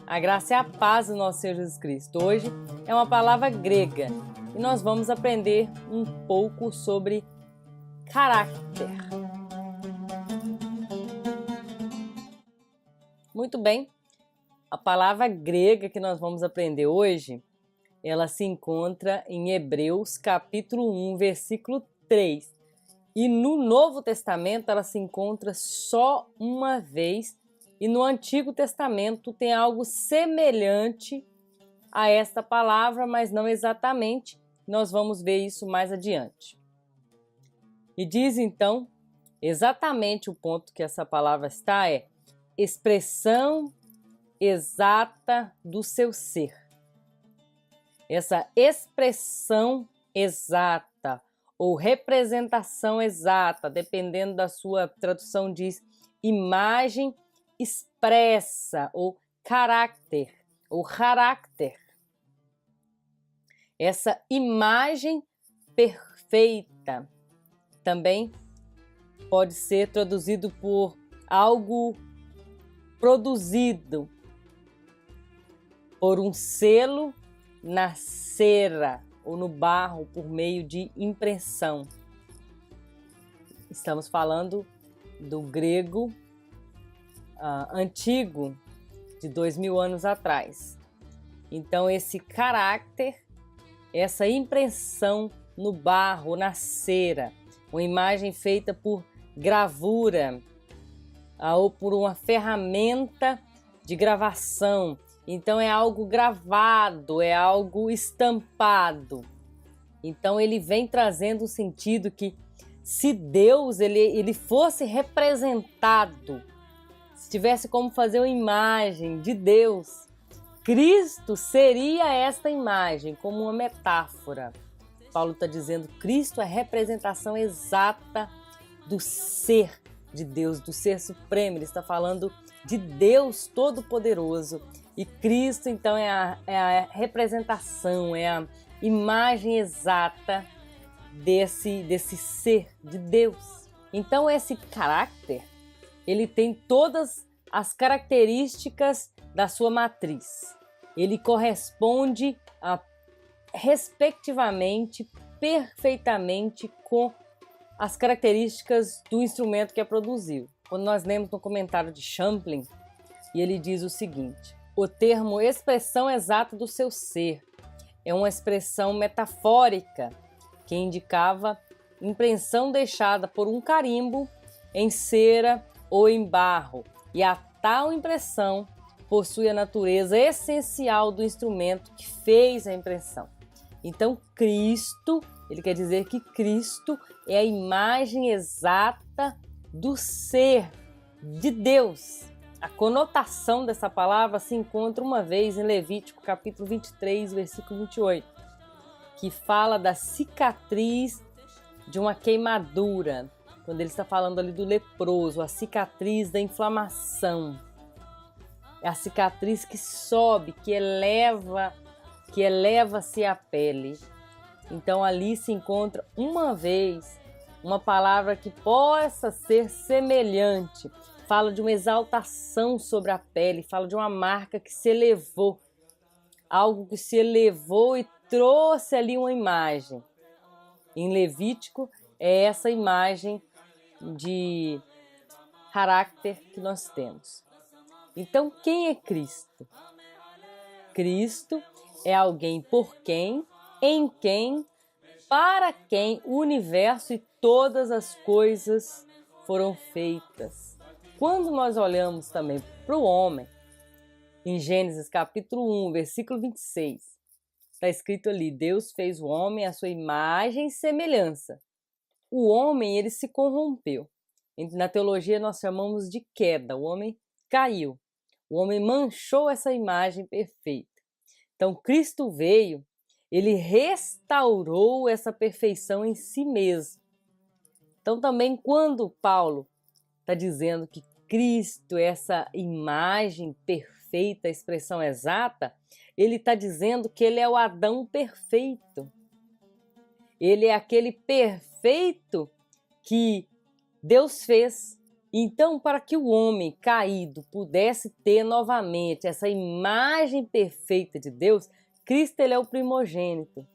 A graça e a paz do nosso Senhor Jesus Cristo. Hoje é uma palavra grega e nós vamos aprender um pouco sobre caráter. Muito bem, a palavra grega que nós vamos aprender hoje, ela se encontra em Hebreus capítulo 1, versículo 3. E no Novo Testamento ela se encontra só uma vez. E no Antigo Testamento tem algo semelhante a esta palavra, mas não exatamente. Nós vamos ver isso mais adiante. E diz então, exatamente o ponto que essa palavra está é expressão exata do seu ser. Essa expressão exata ou representação exata, dependendo da sua tradução, diz imagem expressa ou caráter. Essa imagem perfeita também pode ser traduzido por algo produzido por um selo na cera ou no barro por meio de impressão. Estamos falando do grego antigo de 2000 anos atrás. Então esse caráter, essa impressão no barro, na cera, uma imagem feita por gravura ou por uma ferramenta de gravação. Então é algo gravado, é algo estampado. Então ele vem trazendo o sentido que se Deus ele fosse representado, se tivesse como fazer uma imagem de Deus, Cristo seria esta imagem, como uma metáfora. Paulo está dizendo que Cristo é a representação exata do ser de Deus, do ser supremo. Ele está falando de Deus Todo-Poderoso. E Cristo, então, é a representação, é a imagem exata desse ser de Deus. Então, esse caráter, ele tem todas as características da sua matriz. Ele corresponde respectivamente, perfeitamente com as características do instrumento que é produzido. Quando nós lemos no comentário de Champlin, e ele diz o seguinte: o termo expressão exata do seu ser é uma expressão metafórica que indicava impressão deixada por um carimbo em cera ou em barro, e a tal impressão possui a natureza essencial do instrumento que fez a impressão. Então, Cristo, ele quer dizer que Cristo é a imagem exata do ser de Deus. A conotação dessa palavra se encontra uma vez em Levítico capítulo 23, versículo 28, que fala da cicatriz de uma queimadura, quando ele está falando ali do leproso, a cicatriz da inflamação. É a cicatriz que sobe, que eleva-se a pele. Então ali se encontra uma vez uma palavra que possa ser semelhante. Fala de uma exaltação sobre a pele, fala de uma marca que se elevou. Algo que se elevou e trouxe ali uma imagem. Em Levítico é essa imagem de caráter que nós temos. Então, quem é Cristo? Cristo é alguém por quem, em quem, para quem o universo e todas as coisas foram feitas. Quando nós olhamos também para o homem, em Gênesis capítulo 1, versículo 26, está escrito ali: Deus fez o homem à sua imagem e semelhança. O homem, ele se corrompeu. Na teologia nós chamamos de queda. O homem caiu. O homem manchou essa imagem perfeita. Então Cristo veio, ele restaurou essa perfeição em si mesmo. Então também quando Paulo está dizendo que Cristo é essa imagem perfeita, a expressão exata, ele está dizendo que ele é o Adão perfeito. Ele é aquele perfeito que Deus fez Então, para que o homem caído pudesse ter novamente essa imagem perfeita de Deus, Cristo ele é o primogênito.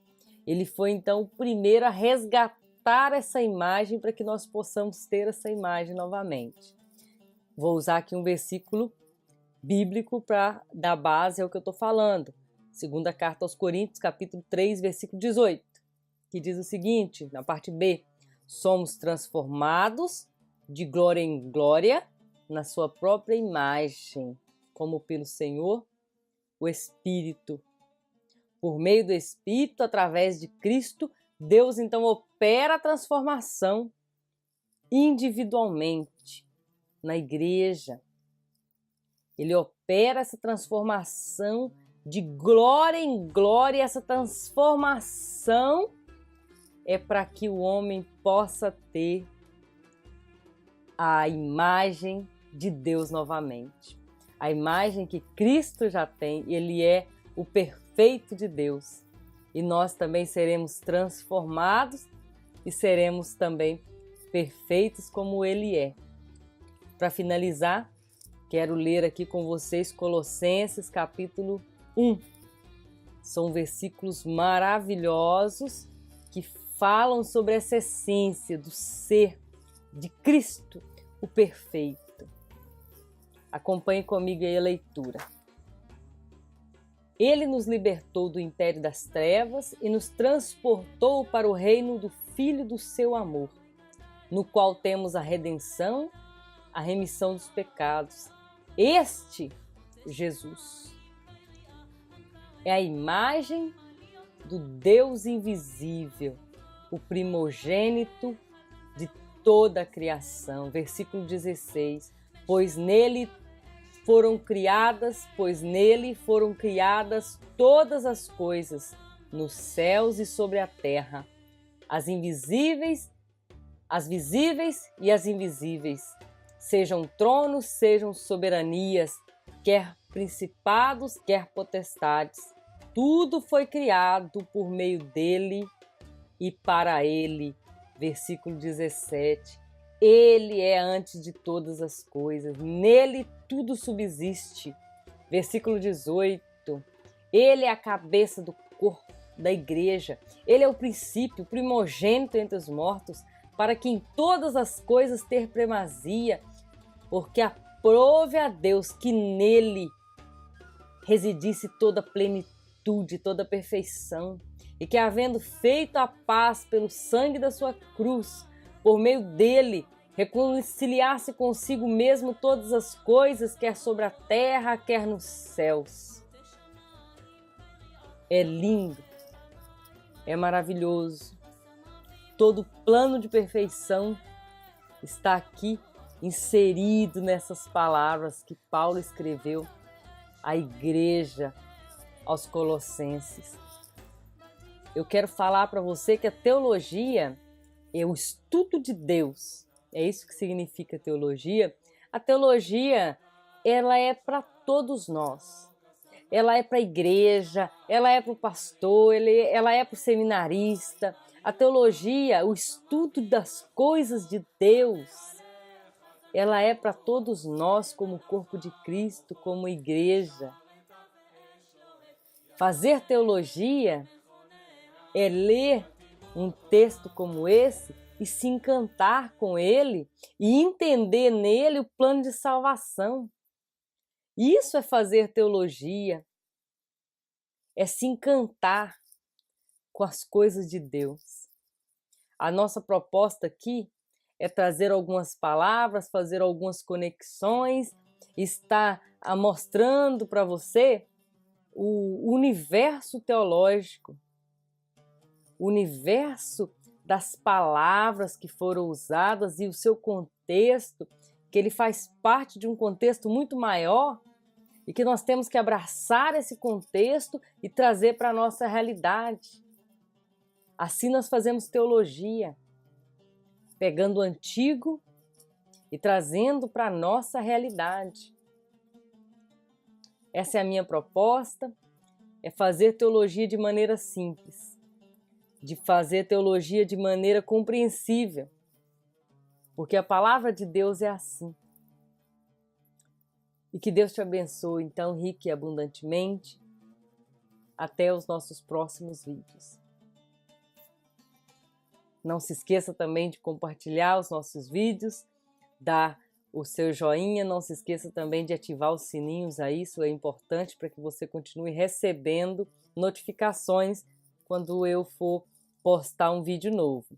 Ele foi então o primeiro a resgatar essa imagem para que nós possamos ter essa imagem novamente. Vou usar aqui um versículo bíblico para dar base ao que eu estou falando. Segunda carta aos Coríntios, capítulo 3, versículo 18, que diz o seguinte, na parte B: somos transformados de glória em glória na sua própria imagem, como pelo Senhor, o Espírito. Por meio do Espírito, através de Cristo, Deus então opera a transformação individualmente na igreja. Ele opera essa transformação de glória em glória. Essa transformação é para que o homem possa ter a imagem de Deus novamente. A imagem que Cristo já tem, ele é o perfeito de Deus. E nós também seremos transformados e seremos também perfeitos como ele é. Para finalizar, quero ler aqui com vocês Colossenses capítulo 1. São versículos maravilhosos que falam sobre essa essência do ser de Cristo, o perfeito. Acompanhe comigo aí a leitura. Ele nos libertou do império das trevas e nos transportou para o reino do Filho do seu amor, no qual temos a redenção, a remissão dos pecados. Este, Jesus, é a imagem do Deus invisível, o primogênito de toda a criação. Versículo 16. Pois nele foram criadas todas as coisas, nos céus e sobre a terra, as visíveis e as invisíveis, sejam tronos, sejam soberanias, quer principados, quer potestades. Tudo foi criado por meio dele e para ele. Versículo 17. Ele é antes de todas as coisas, nele tudo subsiste. Versículo 18. Ele é a cabeça do corpo da igreja. Ele é o princípio, o primogênito entre os mortos, para que em todas as coisas ter primazia, porque aprove a Deus que nele residisse toda a plenitude, toda a perfeição, e que, havendo feito a paz pelo sangue da sua cruz, por meio dele, reconciliasse consigo mesmo todas as coisas, quer sobre a terra, quer nos céus. É lindo, é maravilhoso. Todo plano de perfeição está aqui inserido nessas palavras que Paulo escreveu à igreja, aos Colossenses. Eu quero falar para você que a teologia é o estudo de Deus. É isso que significa teologia. A teologia, ela é para todos nós. Ela é para a igreja, ela é para o pastor, ela é para o seminarista. A teologia, o estudo das coisas de Deus, ela é para todos nós como corpo de Cristo, como igreja. Fazer teologia é ler um texto como esse e se encantar com ele e entender nele o plano de salvação. Isso é fazer teologia, é se encantar com as coisas de Deus. A nossa proposta aqui é trazer algumas palavras, fazer algumas conexões, estar mostrando para você o universo teológico, o universo das palavras que foram usadas e o seu contexto, que ele faz parte de um contexto muito maior e que nós temos que abraçar esse contexto e trazer para a nossa realidade. Assim nós fazemos teologia, pegando o antigo e trazendo para a nossa realidade. Essa é a minha proposta, é fazer teologia de maneira simples, de fazer teologia de maneira compreensível, porque a palavra de Deus é assim. E que Deus te abençoe, então, rica e abundantemente. Até os nossos próximos vídeos. Não se esqueça também de compartilhar os nossos vídeos, dar o seu joinha, não se esqueça também de ativar os sininhos aí, isso é importante para que você continue recebendo notificações quando eu for postar um vídeo novo.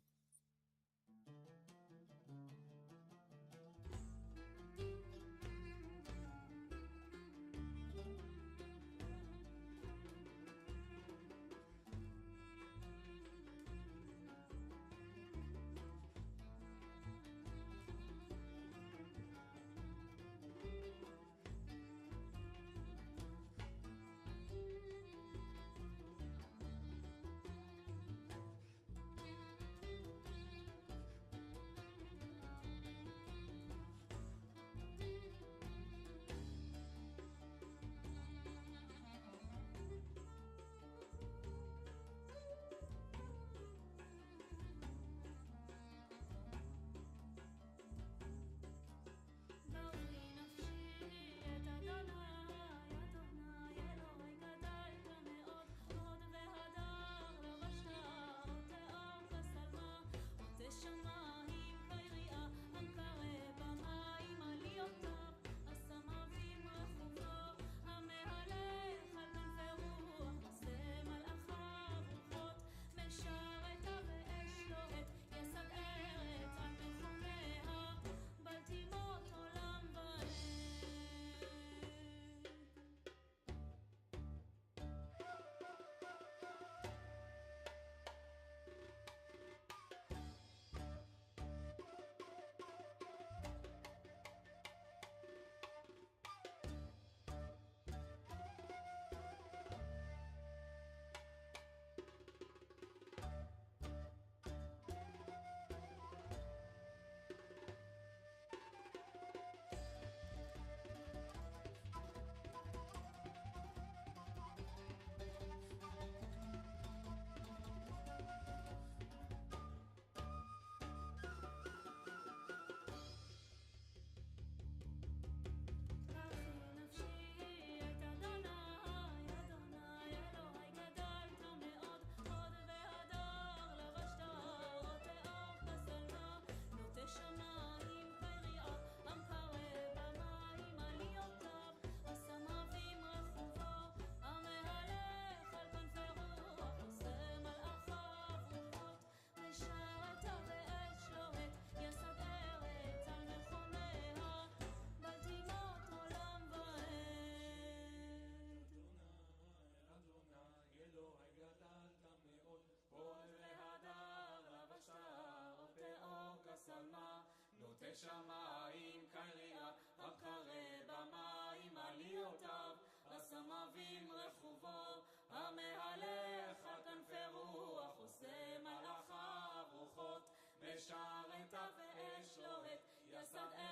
שמיים כיריעה, הקרא במים עליותיו, הסמבים רכובו, המהלך על כנפי רוח, עושה מלאכיו רוחות, משרתיו ואש לוהט, יסד